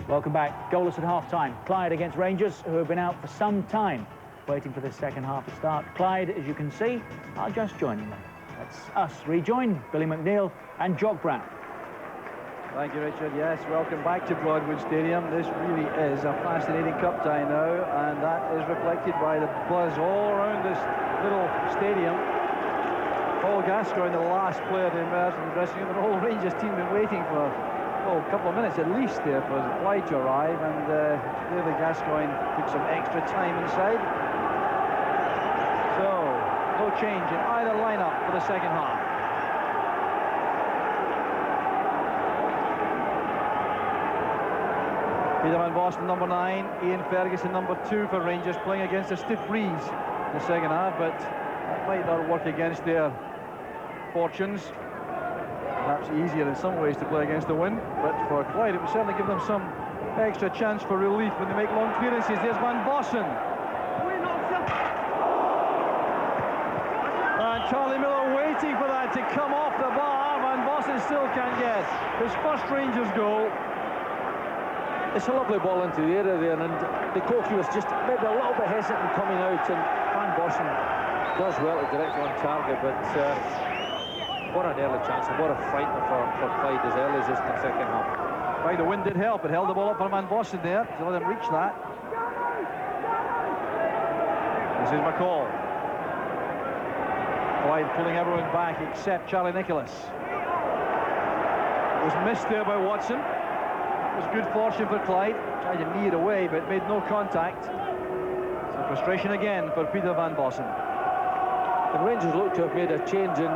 Welcome back. Goalless at half-time. Clyde against Rangers, who have been out for some time, waiting for this second half to start. Clyde, as you can see, are just joining them. That's us rejoined, Billy McNeil and Jock Brown. Thank you, Richard. Yes, welcome back to Broadwood Stadium. This really is a fascinating cup tie now, and that is reflected by the buzz all around this little stadium. Paul Gascoigne, the last player to emerge from the dressing room. The whole Rangers team been waiting for a couple of minutes at least there for Clyde to arrive, and clearly Gascoigne took some extra time inside. So, no change in either lineup for the second half. Peter Van Bossen, number 9, Ian Ferguson, number 2 for Rangers, playing against a stiff breeze in the second half, but that might not work against their fortunes. Perhaps easier in some ways to play against the wind, but for Clyde it would certainly give them some extra chance for relief when they make long clearances. There's Van Bossen. And Charlie Miller waiting for that to come off the bar. Van Bossen still can't get his first Rangers goal. It's a lovely ball into the area there, and the goalkeeper was just maybe a little bit hesitant in coming out, and Van Bossen does well to direct on target, but what an early chance, and what a frightener for Clyde as early as this in the second half. Right, the wind did help. It held the ball up for Van Bossen there to let him reach that. This is McCall. Clyde pulling everyone back except Charlie Nicholas. It was missed there by Watson. It was good fortune for Clyde. Tried to knee it away, but made no contact. So frustration again for Peter Van Bossen. The Rangers look to have made a change in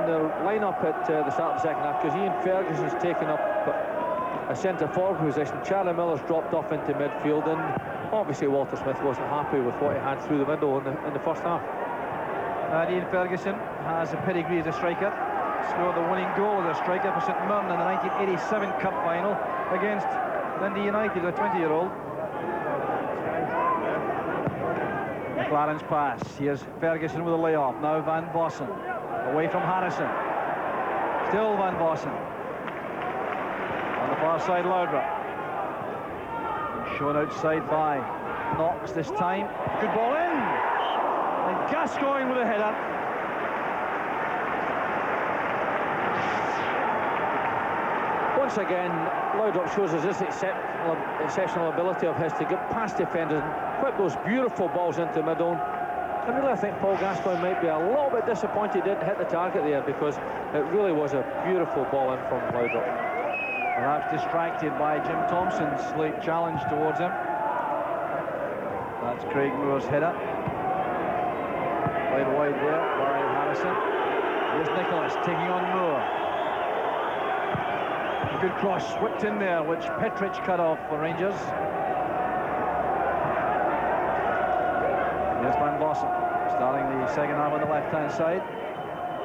their lineup at the start of the second half, because Ian Ferguson's taken up a centre-forward position. Charlie Miller's dropped off into midfield, and obviously Walter Smith wasn't happy with what he had through the window in the first half. And Ian Ferguson has a pedigree as a striker. Scored the winning goal as a striker for St Mirren in the 1987 Cup final against Dundee United, a 20-year-old. McLaren's pass. Here's Ferguson with a layoff. Now Van Bossen away from Harrison. Still Van Bossen. On the far side, Laudrup. Shown outside by Knox this time. Good ball in. And Gascoigne with a header. Once again, Laudrup shows us this exceptional ability of his to get past defenders and put those beautiful balls into the middle. I really think Paul Gascoigne might be a little bit disappointed he didn't hit the target there, because it really was a beautiful ball in from Laudrup. Perhaps distracted by Jim Thompson's late challenge towards him. That's Craig Moore's header. Played wide there by Harrison. Here's Nicholas taking on Moore. A good cross whipped in there, which Petric cut off for Rangers. Here's Van Bossen, starting the second half on the left-hand side.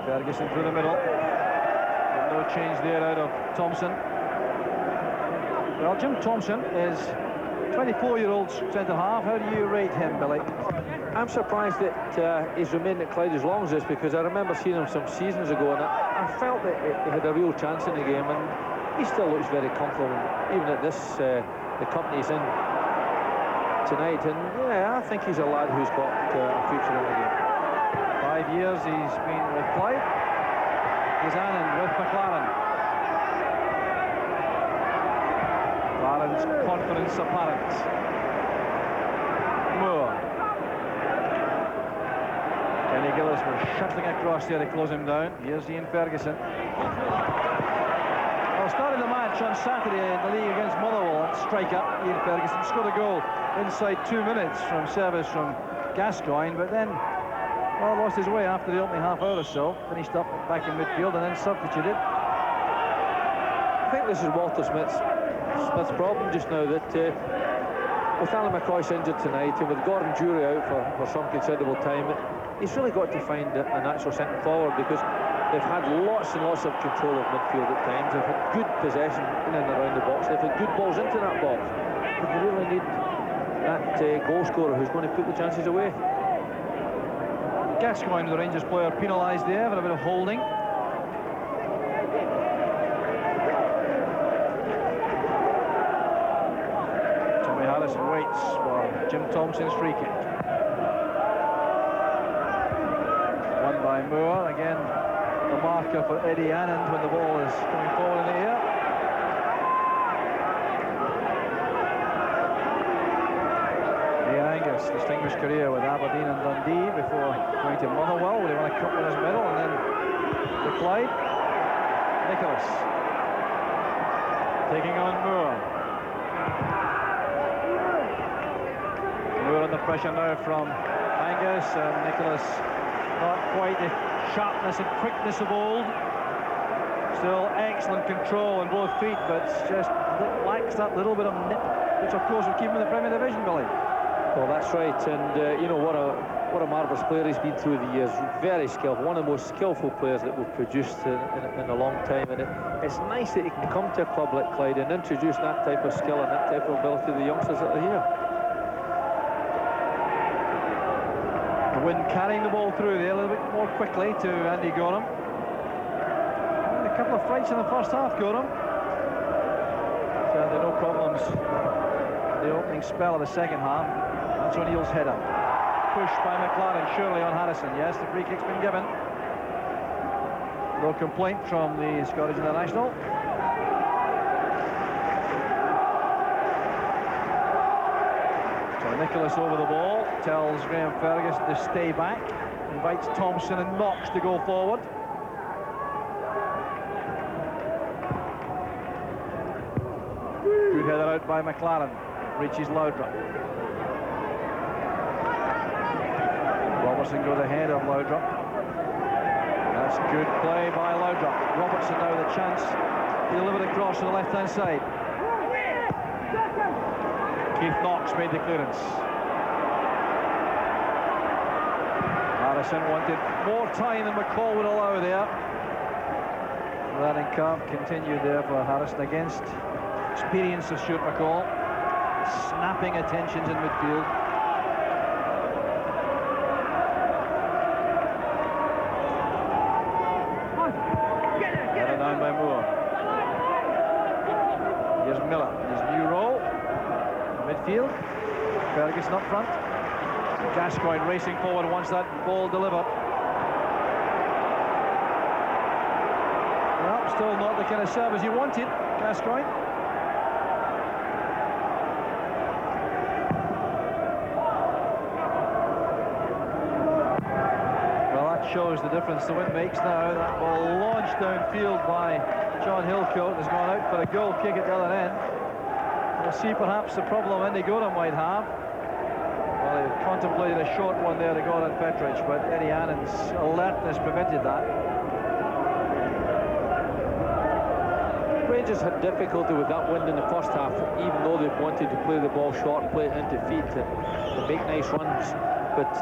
Ferguson through the middle. No change there out of Thompson. Well, Jim Thompson is 24-year-old centre-half. How do you rate him, Billy? I'm surprised that he's remained at Clyde as long as this, because I remember seeing him some seasons ago, and I felt that he had a real chance in the game, and he still looks very comfortable, even at this, the company he's in tonight. And yeah, I think he's a lad who's got a future in the game. 5 years he's been with Clyde. He's Annan with McLaren. McLaren's confidence apparent. Moore. Kenny Gillis was shuttling across there to close him down. Here's Ian Ferguson. Well, started the match on Saturday in the league against Motherwell. Striker Ian Ferguson scored a goal inside 2 minutes from service from Gascoigne, but then, well, lost his way after the opening half hour or so. Finished up back in midfield and then substituted. I think this is Walter Smith's problem just now, that with Alan McCoy's injured tonight, and with Gordon Jury out for some considerable time, he's really got to find a natural centre forward, because they've had lots and lots of control of midfield at times. They've had good possession in and around the box. They've had good balls into that box. But they really need that goal scorer who's going to put the chances away. Gascoigne, the Rangers player, penalised there for a bit of holding. Harrison waits for Jim Thompson's free kick. Won by Moore. Again, the marker for Eddie Annand when the ball is coming forward in the air. Ian Angus, distinguished career with Aberdeen and Dundee before going to Motherwell, where he won a Cup Winners' medal, and then to Clyde. Nicholas taking on Moore. Moore under pressure now from Angus, and Nicholas not quite the sharpness and quickness of old. Still excellent control on both feet, but just lacks that little bit of nip, which of course will keep him in the Premier Division, Billy. Well, that's right, and you know what a marvellous player he's been through the years. Very skillful, one of the most skillful players that we've produced in a long time, and it's nice that he can come to a club like Clyde and introduce that type of skill and that type of ability to the youngsters that are here. The wind carrying the ball through there a little bit more quickly to Andy Gorham. And a couple of frights in the first half, Gorham. Certainly no problems the opening spell of the second half. That's O'Neill's header. Pushed by McLaren, surely on Harrison. Yes, the free kick's been given. No complaint from the Scottish international. So Nicholas over the ball, tells Graham Ferguson to stay back, invites Thompson and Knox to go forward. Good header out by McLaren. Reaches Laudrup. Robertson goes ahead of Laudrup. That's good play by Laudrup. Robertson now the chance to deliver the cross to the left-hand side. Keith Knox made the clearance. Harrison wanted more time than McCall would allow there. Learning curve continued there for Harrison against experience of Stuart McCall. Snapping attentions in midfield. Headed down by Moore. Here's Miller, his new role. Midfield. Ferguson up front. Gascoigne racing forward once that ball delivered. Well, still not the kind of service he wanted, Gascoigne. Shows the difference the wind makes now. That ball launched downfield by John Hillcoat has gone out for a goal kick at the other end. We'll see perhaps the problem Andy Gorham might have. Well, he contemplated a short one there to Goran Petric, but Eddie Annand's alertness prevented that. Rangers had difficulty with that wind in the first half, even though they wanted to play the ball short, play it into feet and make nice runs. But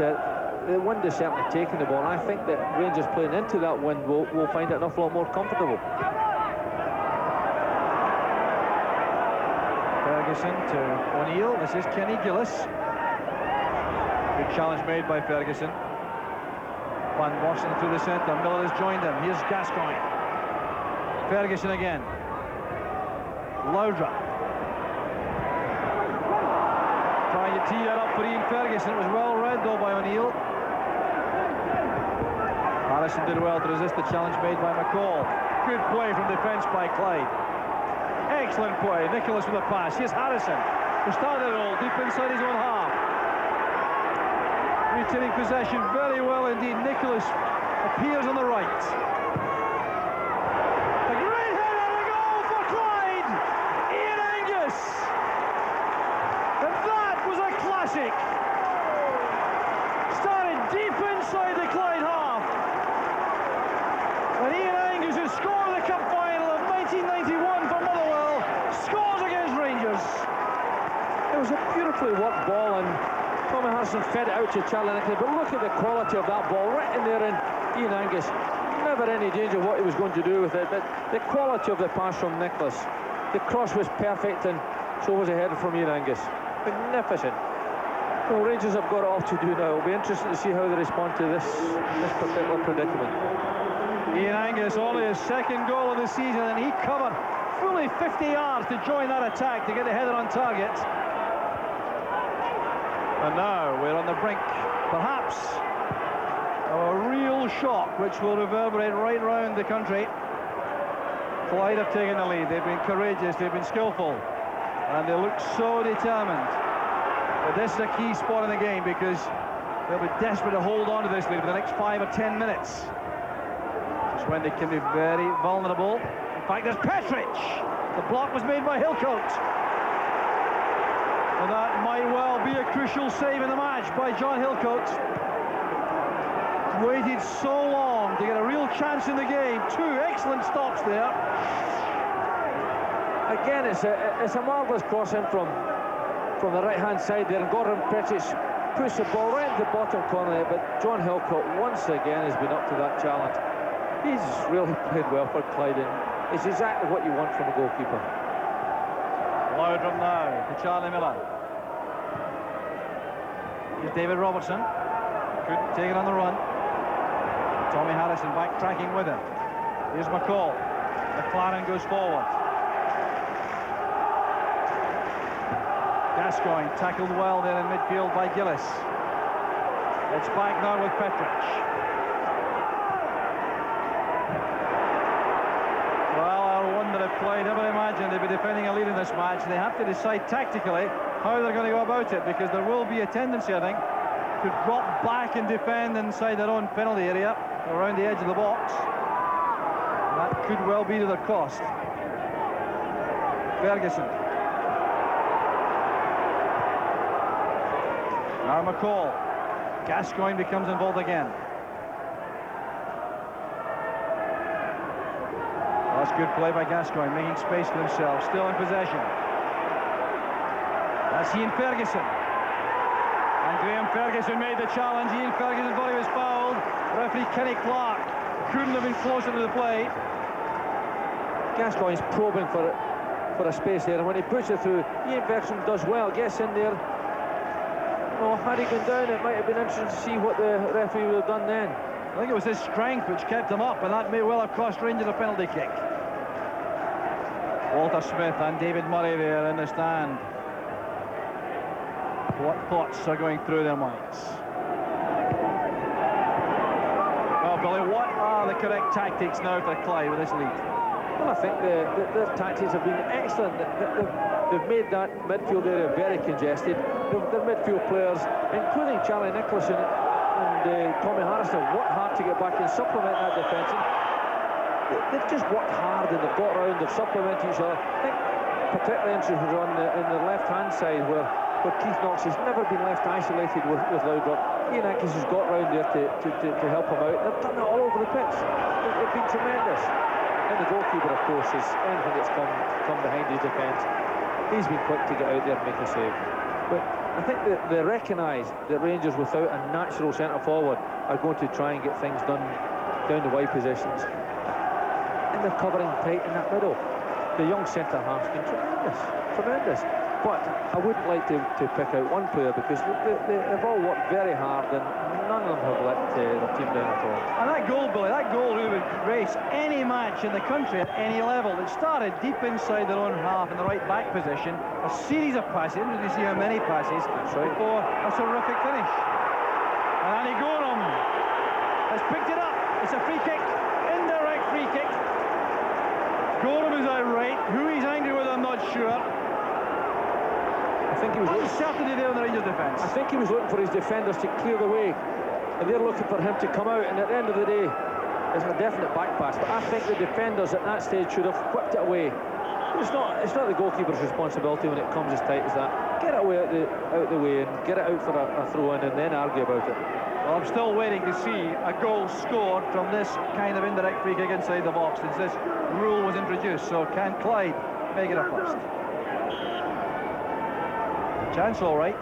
the wind is certainly taking the ball, and I think that Rangers playing into that wind will find it an awful lot more comfortable. Ferguson to O'Neill. This is Kenny Gillis. Good challenge made by Ferguson. Van Bossen through the centre. Miller has joined him. Here's Gascoigne. Ferguson again. Laudrup. Trying to tee that up for Ian Ferguson. It was well read though by O'Neill. Harrison did well to resist the challenge made by McCall. Good play from defence by Clyde. Excellent play. Nicholas with a pass. Here's Harrison, who started it all deep inside his own half. Retaining possession very well indeed. Nicholas appears on the right. A great header and a goal for Clyde. Ian Angus. And that was a classic. Started deep inside the Clyde half. And Ian Angus, who scored the cup final of 1991 for Motherwell, scores against Rangers. It was a beautifully worked ball, and Tommy Harrison fed it out to Charlie Nicholas, but look at the quality of that ball right in there, and Ian Angus, never any danger of what he was going to do with it, but the quality of the pass from Nicholas, the cross was perfect, and so was a header from Ian Angus. Magnificent. Well, Rangers have got it off to do now. It'll be interesting to see how they respond to this particular predicament. Ian Angus, only his second goal of the season, and he covered fully 50 yards to join that attack to get the header on target. And now we're on the brink, perhaps, of a real shock which will reverberate right round the country. Clyde have taken the lead. They've been courageous, they've been skillful, and they look so determined. But this is a key spot in the game because they'll be desperate to hold on to this lead for the next 5 or 10 minutes. It's when they can be very vulnerable. In fact, there's Petric. The block was made by Hillcoat. And that might well be a crucial save in the match by John Hillcoat. Waited so long to get a real chance in the game. 2 excellent stops there. Again, it's a marvellous crossing from the right-hand side there, and Gordon Petric puts the ball right into the bottom corner there, but John Hillcoat once again has been up to that challenge. He's really played well for Clyde, and it's exactly what you want from a goalkeeper. Loud from now to Charlie Miller. Here's David Robertson. Couldn't take it on the run. Tommy Harrison backtracking with him. Here's McCall. McLaren goes forward. Gascoigne tackled well there in midfield by Gillis. It's back now with Petric. Well, I wonder if Clyde ever imagined they'd be defending a lead in this match. They have to decide tactically how they're going to go about it, because there will be a tendency, I think, to drop back and defend inside their own penalty area, around the edge of the box. That could well be to their cost. Ferguson. Now McCall. Gascoigne becomes involved again. That's good play by Gascoigne, making space for himself, still in possession. That's Ian Ferguson. And Graham Ferguson made the challenge. Ian Ferguson thought he was fouled. Referee Kenny Clark couldn't have been closer to the play. Gascoigne's probing for a space there, and when he puts it through, Ian Ferguson does well, gets in there. Oh, had he gone down, it might have been interesting to see what the referee would have done then. I think it was his strength which kept him up, and that may well have cost Rangers a penalty kick. Walter Smith and David Murray there in the stand. What thoughts are going through their minds? Well, Billy, what are the correct tactics now for Clyde with this lead? Well, I think their tactics have been excellent. They've made that midfield area very congested. Their midfield players, including Charlie Nicholas and Tommy Harrison, have worked hard to get back and supplement that defence. They've just worked hard, and they've got around, they've supplemented each other. I think particularly interesting was on the left-hand side where Keith Knox has never been left isolated with Loudrup. Ian Atkins has got round there to help him out. They've done it all over the pitch. They've been tremendous. And the goalkeeper, of course, is anything that's come behind his defence. He's been quick to get out there and make a save. But I think that they recognise that Rangers, without a natural centre-forward, are going to try and get things done down the wide positions. And they're covering tight in that middle. The young centre-half's been tremendous. But I wouldn't like to pick out one player, because they've all worked very hard, and none of them have let their team down at all. And that goal, Billy, that goal really would race any match in the country at any level. It started deep inside their own half in the right back position. A series of passes, didn't really see how many passes, before a terrific finish. And Andy Gorham has picked it up. It's a free kick, indirect free kick. Gorham is outright. Who he's angry with, I'm not sure. I think he was uncertainty there in the Rangers defence. I think he was looking for his defenders to clear the way, and they're looking for him to come out, and at the end of the day it's a definite back pass. But I think the defenders at that stage should have whipped it away. It's not the goalkeeper's responsibility when it comes as tight as that. Get it away out the way and get it out for a throw-in, and then argue about it. Well, I'm still waiting to see a goal scored from this kind of indirect free kick inside the box since this rule was introduced. So can Clyde make it a first? Chance all right.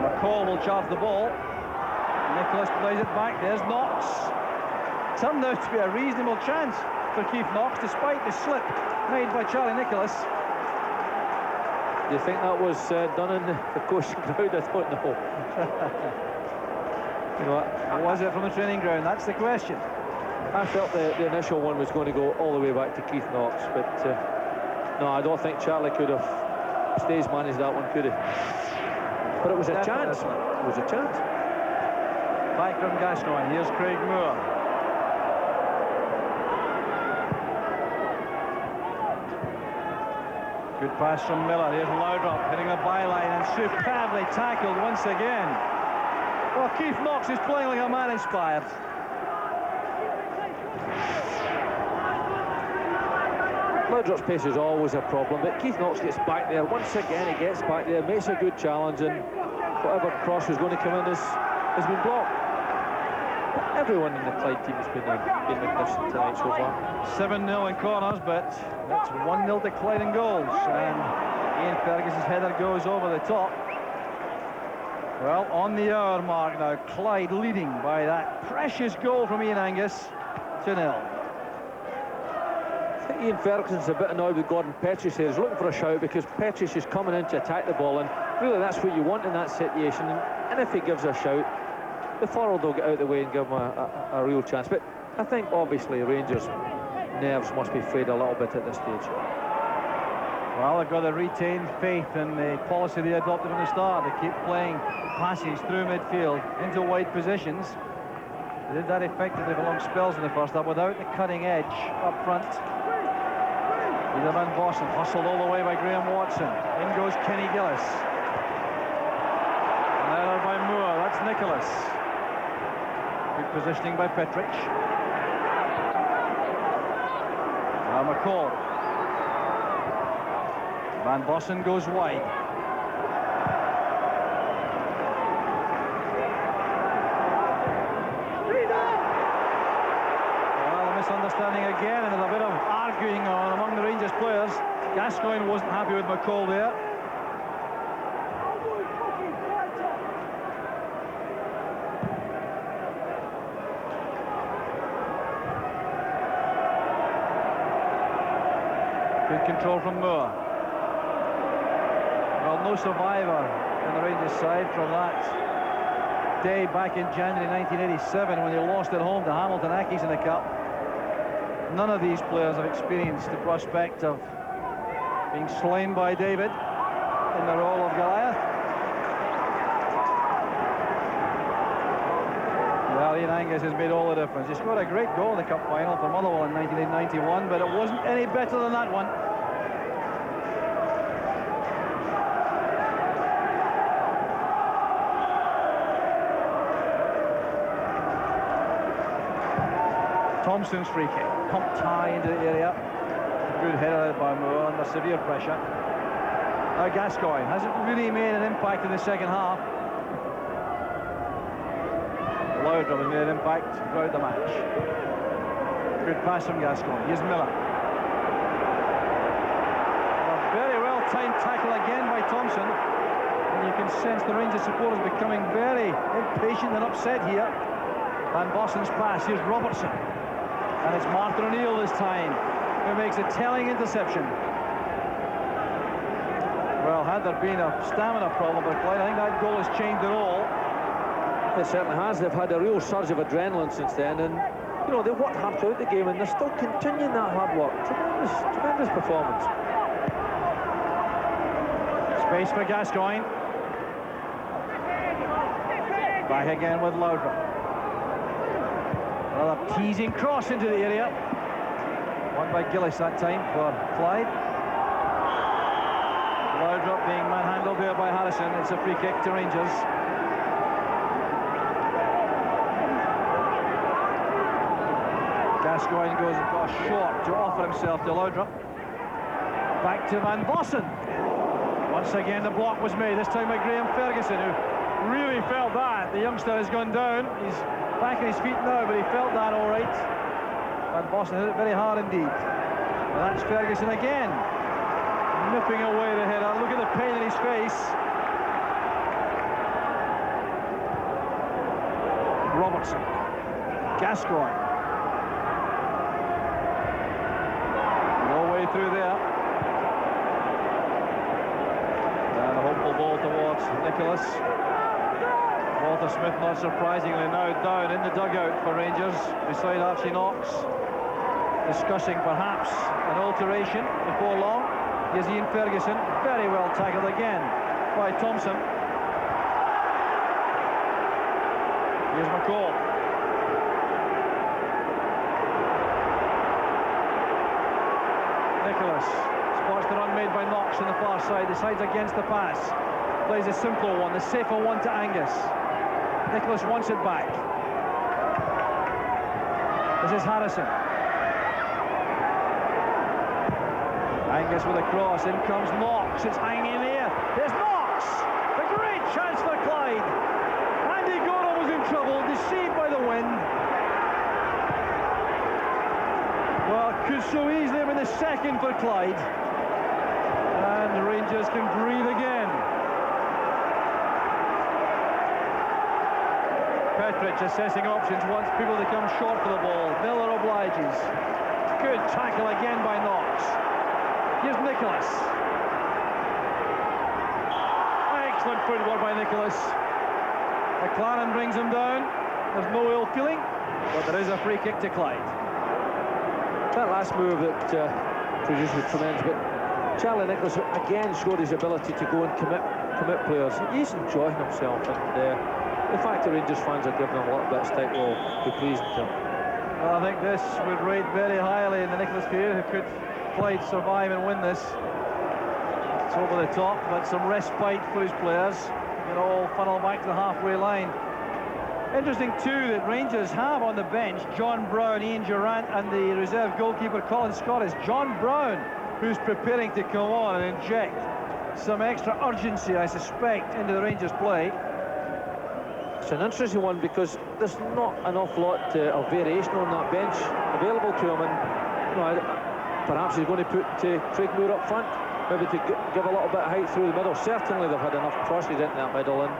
McCall will charge the ball. Nicholas plays it back. There's Knox. Turned out to be a reasonable chance for Keith Knox, despite the slip made by Charlie Nicholas. Do you think that was done in the coaching crowd? I don't know. You know, was it from the training ground? That's the question. I felt the initial one was going to go all the way back to Keith Knox, but no, I don't think Charlie could have stage managed that one, could he? But it was a chance. It was a chance. Back from Gascoigne. Here's Craig Moore. Good pass from Miller. Here's Laudrup hitting the byline and superbly tackled once again. Well, Keith Knox is playing like a man inspired. Laudrup's pace is always a problem, but Keith Knox gets back there. Once again, he gets back there, makes a good challenge, and whatever cross was going to come in has been blocked. Everyone in the Clyde team has been magnificent tonight so far. 7-0 in corners, but it's 1-0 to Clyde in goals. And Ian Ferguson's header goes over the top. Well, on the hour mark now, Clyde leading by that precious goal from Ian Angus, 2-0. I think Ian Ferguson's a bit annoyed with Gordon Petrish here. He's looking for a shout because Petrish is coming in to attack the ball, and really that's what you want in that situation. And if he gives a shout, the forward will get out of the way and give him a real chance. But I think obviously Rangers' nerves must be frayed a little bit at this stage. Well, they've got to retain faith in the policy they adopted from the start. They keep playing passes through midfield into wide positions. They did that effectively for long spells in the first half without the cutting edge up front. Peter Van Bossen hustled all the way by Graham Watson. In goes Kenny Gillis. Another by Moore. That's Nicholas. Good positioning by Petric. Now McCall. Van Bossen goes wide. Well, a misunderstanding again, and there's a bit of arguing on among the Rangers players. Gascoigne wasn't happy with McCall there. Good control from Moore. Well, no survivor in the Rangers side from that day back in January 1987 when they lost at home to Hamilton Accies in the Cup. None of these players have experienced the prospect of being slain by David in the role of Goliath. Well, Ian Angus has made all the difference. He scored a great goal in the Cup final for Motherwell in 1991, but it wasn't any better than that one. Thompson's free kick, pumped high into the area. Good header by Moore under severe pressure. Now Gascoigne hasn't really made an impact in the second half. Laudrup has made an impact throughout the match. Good pass from Gascoigne. Here's Miller. A very well timed tackle again by Thompson. And you can sense the Rangers supporters becoming very impatient and upset here. Van Bossen's pass. Here's Robertson. And it's Martin O'Neill this time who makes a telling interception. Well, had there been a stamina problem for Clyde, I think that goal has changed it all. It certainly has. They've had a real surge of adrenaline since then, and you know, they worked hard throughout the game and they're still continuing that hard work. Tremendous performance. Space for Gascoigne. Back again with Laudrup. Another teasing cross into the area. Won by Gillis that time for Clyde. Laudrup being manhandled there by Harrison. It's a free kick to Rangers. Gascoigne goes across short to offer himself to Laudrup. Back to Van Bossen. Once again the block was made, this time by Graham Ferguson, who really felt that. The youngster has gone down. He's back on his feet now, but he felt that all right. Van Bossen hit it very hard indeed. And that's Ferguson again, nipping away the header. Look at the pain in his face. Robertson. Gascoigne. No way through there. And a hopeful ball towards Nicholas. Walter Smith, not surprisingly, now down in the dugout for Rangers beside Archie Knox, discussing perhaps an alteration before long. Here's Ian Ferguson, very well tackled again by Thompson. Here's McCall. Nicholas spots the run made by Knox on the far side, decides against the pass. Plays a simpler one, the safer one to Angus. Nicholas wants it back. This is Harrison. Angus with a cross, in comes Knox, it's hanging in the air. There's Knox! A great chance for Clyde. Andy Gordon was in trouble, deceived by the wind. Well, could so easily have been the second for Clyde. And the Rangers can breathe again. Petric assessing options, wants people to come short for the ball. Miller obliges. Good tackle again by Knox. Here's Nicholas. Excellent footwork by Nicholas. McLaren brings him down. There's no ill feeling, but there is a free kick to Clyde. That last move that produced was tremendous, but Charlie Nicholas again showed his ability to go and commit players. He's enjoying himself, and the fact that Rangers fans are giving him a little bit of stick will be pleasing to him. Well, I think this would rate very highly in the Nicholas career, who could Clyde survive and win this. It's over the top, but some respite for his players. It all funnel back to the halfway line. Interesting too that Rangers have on the bench John Brown, Ian Durrant and the reserve goalkeeper Colin Scott. It's John Brown who's preparing to come on and inject some extra urgency, I suspect, into the Rangers play. It's an interesting one because there's not an awful lot of variation on that bench available to him, and you know, perhaps he's going to put Craig Moore up front, maybe to give a little bit of height through the middle. Certainly they've had enough crosses into that middle, and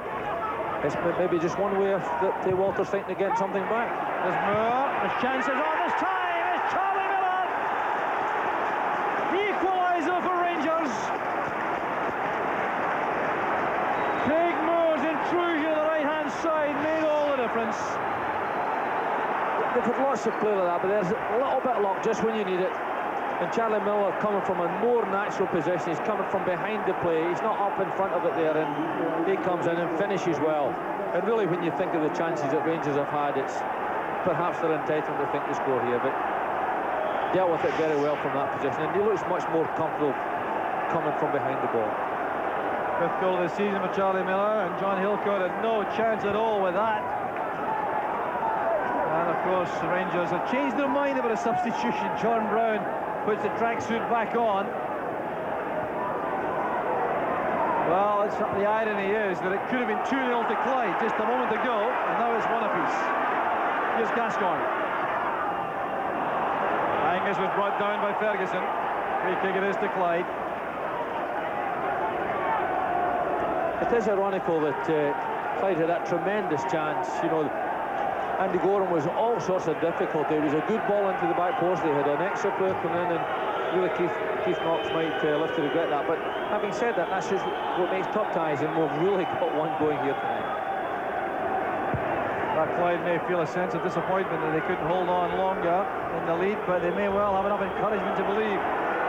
it's maybe just one way of that Walter's thinking to get something back. There's Moore, there's chances on this time, it's Charlie Miller! The equaliser for Rangers. Craig Moore's intrusion on the right-hand side made all the difference. They've had lots of play like that, but there's a little bit of luck just when you need it. And Charlie Miller coming from a more natural position. He's coming from behind the play. He's not up in front of it there, and he comes in and finishes well. And really, when you think of the chances that Rangers have had, it's perhaps they're entitled to think the score here, but dealt with it very well from that position. And he looks much more comfortable coming from behind the ball. Fifth goal of the season for Charlie Miller, and John Hillcoat had no chance at all with that. And of course, the Rangers have changed their mind about a substitution. John Brown puts the tracksuit back on. Well, the irony is that it could have been 2-0 to Clyde just a moment ago, and now it's one apiece. Here's Gascoigne. Angus was brought down by Ferguson. Free kick it is to Clyde. It is ironical that Clyde had that tremendous chance. You know, Andy Gordon was all sorts of difficulty. It was a good ball into the back post. They had an extra player come in, and really Keith Knox might live to regret that. But having said that, that's just what makes cup ties, and we've really got one going here tonight. That Clyde may feel a sense of disappointment that they couldn't hold on longer in the lead, but they may well have enough encouragement to believe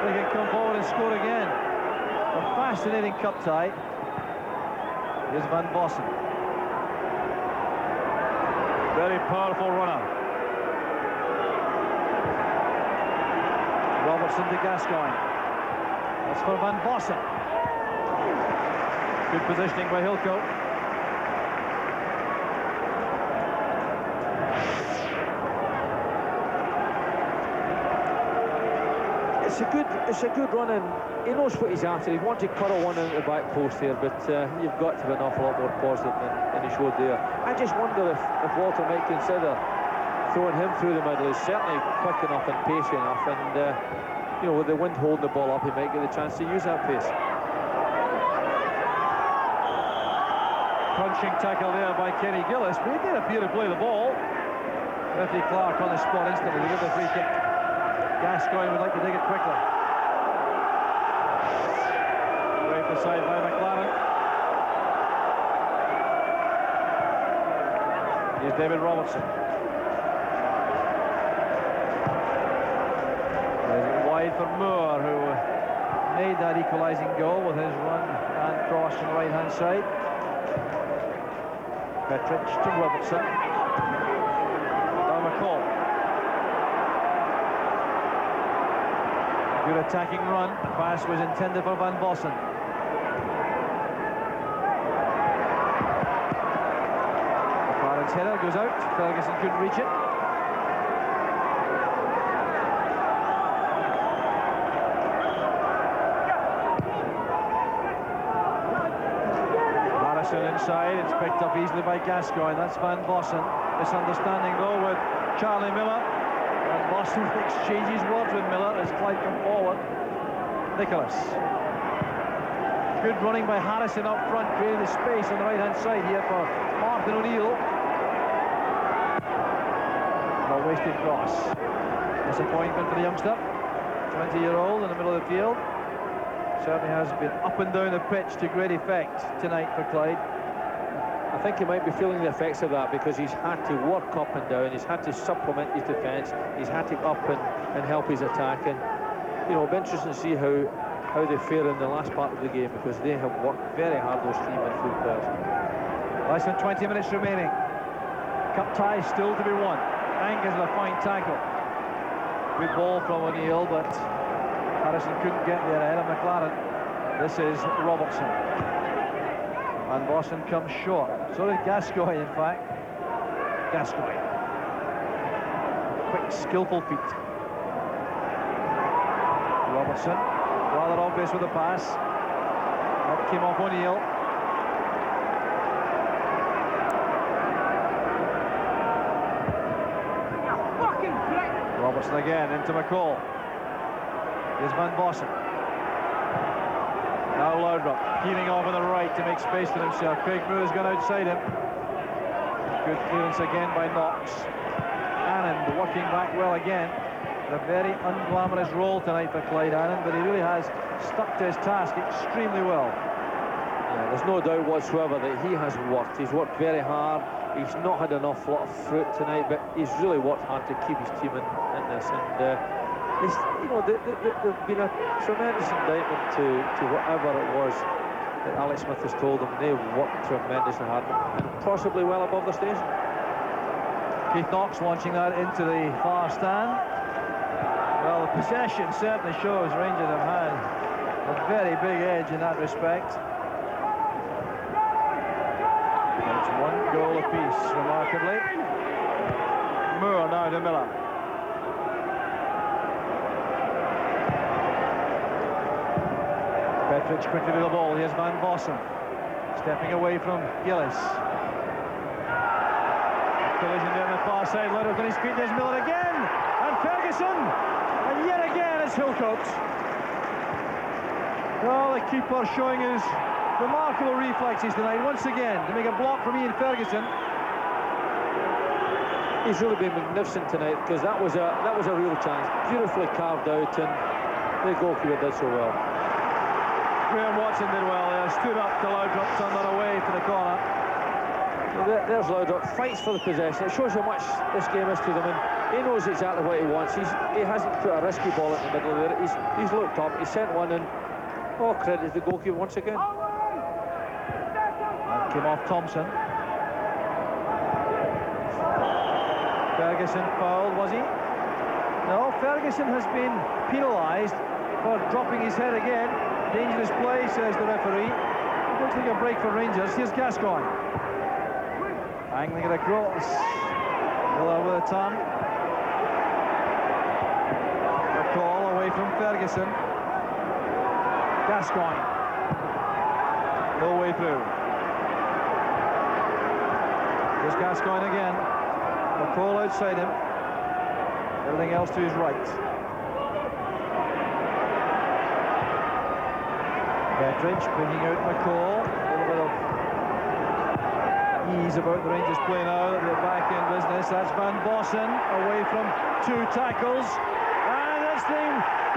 they can come forward and score again. A fascinating cup tie. Here's Van Bossen. Very powerful runner. Robertson to Gascoigne. That's for Van Bossen. Good positioning by Hillcoat. It's a good run, and he knows what he's after. He wanted to curl one into the back post here, but you've got to have an awful lot more positive than he showed there. I just wonder if Walter might consider throwing him through the middle. He's certainly quick enough and pacey enough, and you know, with the wind holding the ball up, he might get the chance to use that pace. Crunching tackle there by Kenny Gillis, but he did appear to play the ball. Ricky Clark on the spot instantly to give the free kick. Gascoigne would like to take it quickly. Waved aside by McLaren. Here's David Robertson. There's it wide for Moore, who made that equalising goal with his run and cross from the right-hand side. Petric to Robertson. Now McCall. Good attacking run. The pass was intended for Van Bossen. McLaren's header goes out. Ferguson couldn't reach it. Inside, it's picked up easily by Gascoigne. That's Van Bossen. Misunderstanding though with Charlie Miller. Van Bossen exchanges words with Miller as Clyde come forward. Nicholas. Good running by Harrison up front, creating the space on the right hand side here for Martin O'Neill. A wasted cross. Disappointment for the youngster. 20-year-old in the middle of the field. Certainly has been up and down the pitch to great effect tonight for Clyde. I think he might be feeling the effects of that because he's had to work up and down, he's had to supplement his defence, he's had to up and help his attack, and you know, it'll be interesting to see how they fare in the last part of the game because they have worked very hard, those three midfield players. Less than 20 minutes remaining. Cup tie still to be won. Angus with a fine tackle. Good ball from O'Neill, but Harrison couldn't get there ahead of McLaren. This is Robertson. Van Bossen comes short. So did Gascoigne, in fact. Gascoigne. Quick, skillful feet. Robertson, rather obvious with the pass. That came off O'Neill. Robertson again into McCall. Here's Van Bossen. Now Laudrup peeling off on the right to make space for himself. Craig Moore's gone outside him. Good clearance again by Knox. Anand working back well again. A very unglamorous role tonight for Clyde Anand, but he really has stuck to his task extremely well. Yeah, there's no doubt whatsoever that he has worked. He's worked very hard. He's not had enough lot of fruit tonight, but he's really worked hard to keep his team in this. And it's, you know, there's been a tremendous indictment to whatever it was that Alex Smith has told them. They worked tremendously hard and possibly well above the station. Keith Knox launching that into the far stand. Well, the possession certainly shows Rangers have had a very big edge in that respect. It's one goal apiece, remarkably. Moore now to Miller. Petric quickly to the ball. Here's Van Bossen. Stepping away from Gillis. Collision there on the far side. Laudrup on his feet. There's Miller again. And Ferguson. And yet again it's Hillcoat. Well, the keeper showing his remarkable reflexes tonight once again to make a block from Ian Ferguson. He's really been magnificent tonight because that was a real chance, beautifully carved out, and the goalkeeper did so well. Graham Watson did well there, stood up to Laudrup, turned that away for the corner. There's Laudrup, fights for the possession. It shows how much this game is to them, and he knows exactly what he wants. He hasn't put a risky ball in the middle there. He's looked up, he sent one in. Oh, credit to the goalkeeper once again. That came off Thompson. Ferguson fouled, was he? No, Ferguson has been penalised for dropping his head again. Dangerous play, says the referee. Looks like a break for Rangers. Here's Gascoigne. Angling it across. Miller with a turn. A call away from Ferguson. Gascoigne. No way through. Here's Gascoigne again. McCall outside him. Everything else to his right. Petric bringing out McCall. A little bit of ease about the Rangers play now at the back end business. That's Van Bossen away from two tackles. And it's the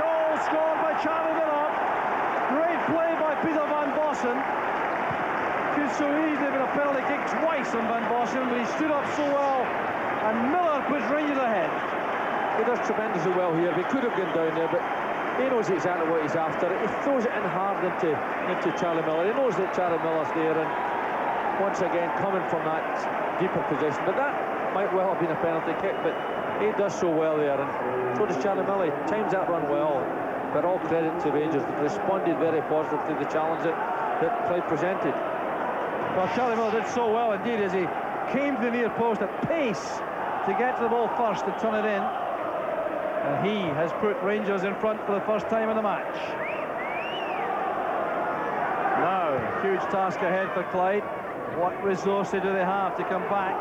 goal scored by Charlie Miller. Great play by Peter Van Bossen. Could so easily have been a penalty kick twice on Van Bossen, but he stood up so well. And Miller puts Rangers ahead. He does tremendously well here. He could have gone down there, but he knows exactly what he's after. He throws it in hard into Charlie Miller. He knows that Charlie Miller's there, and once again coming from that deeper position. But that might well have been a penalty kick, but he does so well there, and so does Charlie Millie. Times that run well, but all credit to Rangers. They responded very positively to the challenge that Clyde presented. Well, Charlie Millie did so well indeed as he came to the near post at pace to get to the ball first and turn it in. And he has put Rangers in front for the first time in the match. Now, huge task ahead for Clyde. What resources do they have to come back?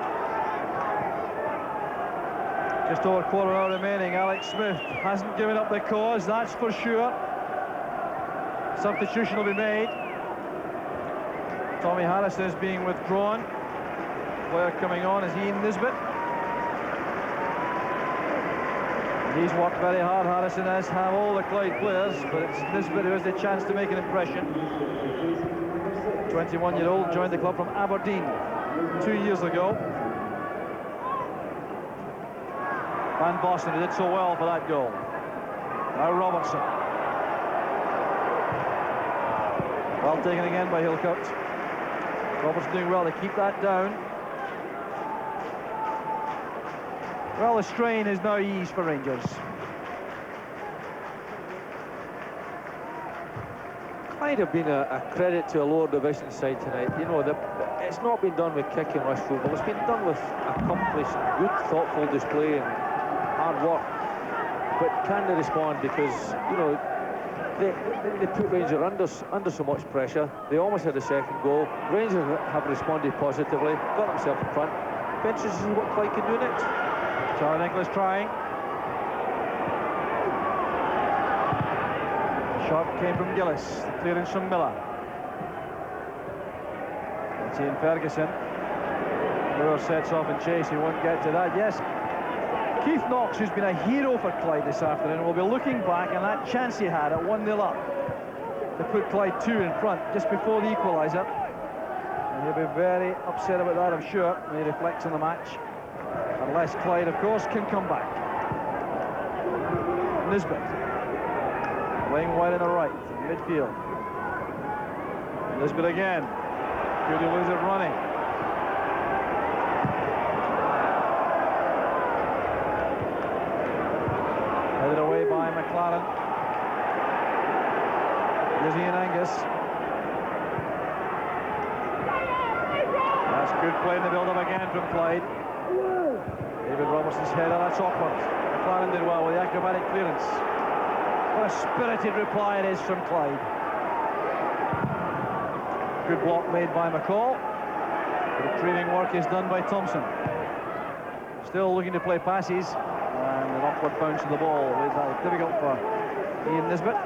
Just over a quarter hour remaining. Alex Smith hasn't given up the cause, that's for sure. Substitution will be made. Tommy Harrison is being withdrawn. Player coming on is Ian Nisbet. He's worked very hard, Harrison, as have all the Clyde players, but it's Nisbet who has the chance to make an impression. 21-year-old, joined the club from Aberdeen 2 years ago. Van Boston, who did so well for that goal. Now Robertson. Well taken again by Hillcoat. Robertson doing well to keep that down. Well, the strain is now eased for Rangers. Clyde have been a credit to a lower division side tonight. You know, it's not been done with kick and rush football. It's been done with accomplished, good, thoughtful display and hard work. But can they respond? Because, you know, they put Rangers under so much pressure. They almost had a second goal. Rangers have responded positively, got themselves in front. Be interested to see what Clyde can do next. Charlie Nicholas trying. Shot came from Gillis. Clearance from Miller. It's Ian Ferguson. Moore sets off in chase. He won't get to that. Yes. Keith Knox, who's been a hero for Clyde this afternoon, will be looking back on that chance he had at 1-0 up to put Clyde 2 in front just before the equaliser. And he'll be very upset about that, I'm sure, when he reflects on the match. Unless Clyde, of course, can come back. Nisbet playing wide on the right, midfield. Nisbet again. Could he lose it running? Headed away by McLaren. Here's Ian Angus. That's good play in the build-up again from Clyde. David Robertson's header, that's awkward. McLaren did well with the acrobatic clearance. What a spirited reply it is from Clyde. Good block made by McCall. The retrieving work is done by Thompson. Still looking to play passes. And an awkward bounce of the ball. Difficult for Ian Nisbet.